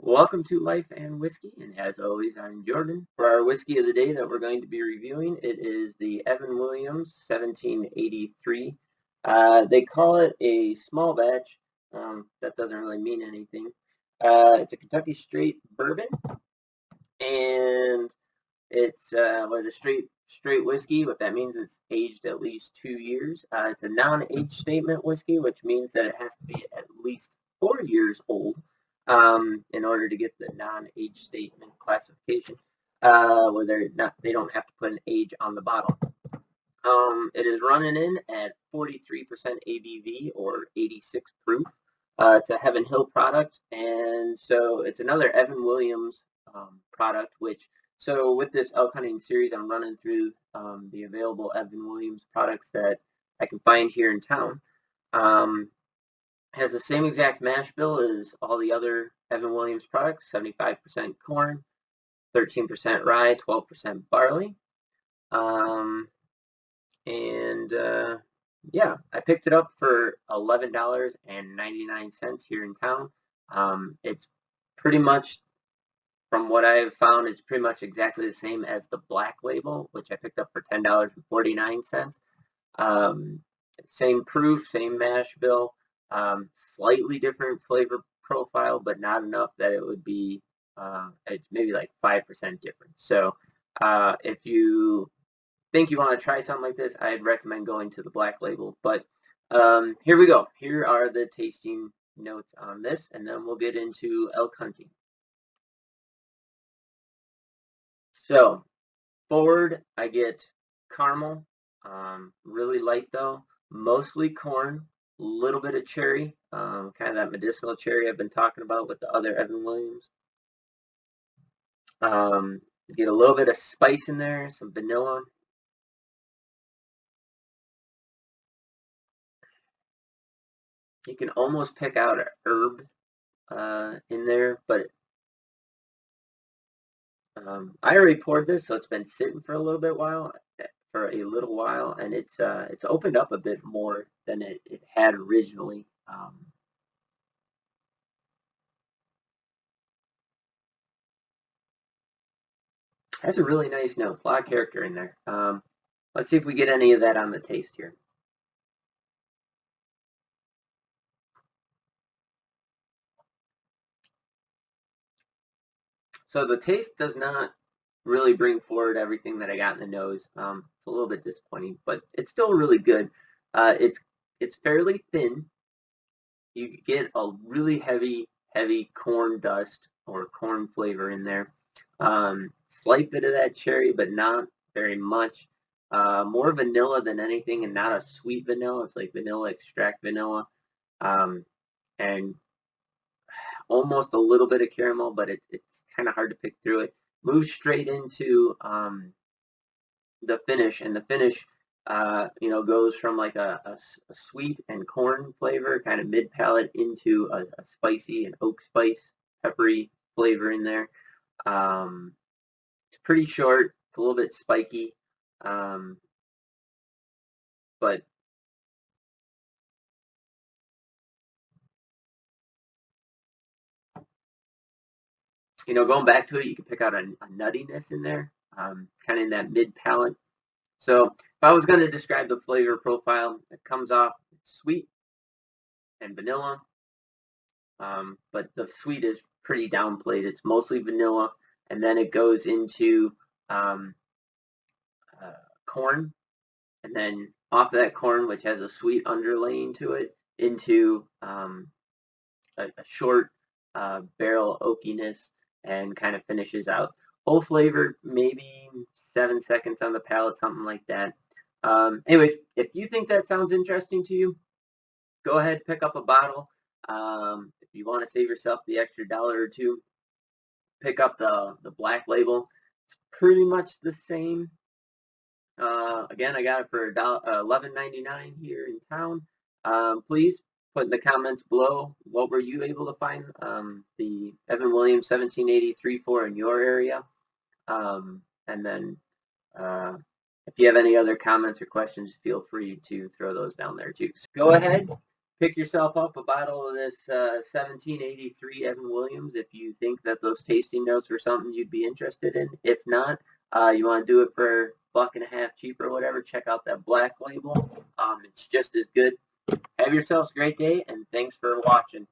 Welcome to Life and Whiskey, and as always, I'm Jordan. For our whiskey of the day that we're going to be reviewing, it is the Evan Williams 1783. They call it a small batch. That doesn't really mean anything. It's a Kentucky straight bourbon, and it's a straight whiskey. What that means is it's aged at least 2 years. It's a non-age statement whiskey, which means that it has to be at least 4 years old in order to get the non-age statement classification, where they don't have to put an age on the bottle. It is running in at 43% ABV or 86 proof. It's a Heaven Hill product, and so it's another Evan Williams product. So with this elk hunting series, I'm running through the available Evan Williams products that I can find here in town. Has the same exact mash bill as all the other Evan Williams products, 75% corn, 13% rye, 12% barley. Yeah, I picked it up for $11.99 here in town. It's pretty much, from what I've found, it's pretty much exactly the same as the black label, which I picked up for $10.49. Same proof, same mash bill. Slightly different flavor profile, but not enough that it would be, it's maybe like 5% different. So if you think you want to try something like this, I'd recommend going to the black label. But here we go. Here are the tasting notes on this, and then we'll get into elk hunting. So forward, I get caramel, really light though, mostly corn, a little bit of cherry, kind of that medicinal cherry I've been talking about with the other Evan Williams. Get a little bit of spice in there, some vanilla. You can almost pick out an herb in there, but I already poured this, so it's been sitting for a little while, and it's opened up a bit more than it had originally. Has a really nice note, a lot of character in there. Let's see if we get any of that on the taste here. So the taste does not really bring forward everything that I got in the nose. It's a little bit disappointing, but it's still really good. It's fairly thin. You get a really heavy corn dust or corn flavor in there. Slight bit of that cherry, but not very much. More vanilla than anything, and not a sweet vanilla. It's like vanilla extract vanilla, and almost a little bit of caramel, but it's kind of hard to pick through it. Moves straight into the finish, and the finish goes from like a sweet and corn flavor, kind of mid palate, into a spicy and oak spice, peppery flavor in there. It's pretty short. It's a little bit spiky, but going back to it, you can pick out a nuttiness in there, kind of in that mid palate. So if I was going to describe the flavor profile, it comes off sweet and vanilla, but the sweet is pretty downplayed. It's mostly vanilla, and then it goes into corn, and then off of that corn, which has a sweet underlaying to it, into a short barrel oakiness, and kind of finishes out. Whole flavor, maybe 7 seconds on the palate, something like that. Anyways, if you think that sounds interesting to you, go ahead, pick up a bottle. If you want to save yourself the extra $1 or $2, pick up the black label. It's pretty much the same. Again, I got it for $11.99 here in town. Please put in the comments below, what were you able to find the Evan Williams 1783 for in your area? And then if you have any other comments or questions, feel free to throw those down there too. So go ahead, pick yourself up a bottle of this 1783 Evan Williams if you think that those tasting notes were something you'd be interested in. If not, you want to do it for $1.50 cheaper or whatever, check out that black label. It's just as good. Have yourselves a great day, and thanks for watching.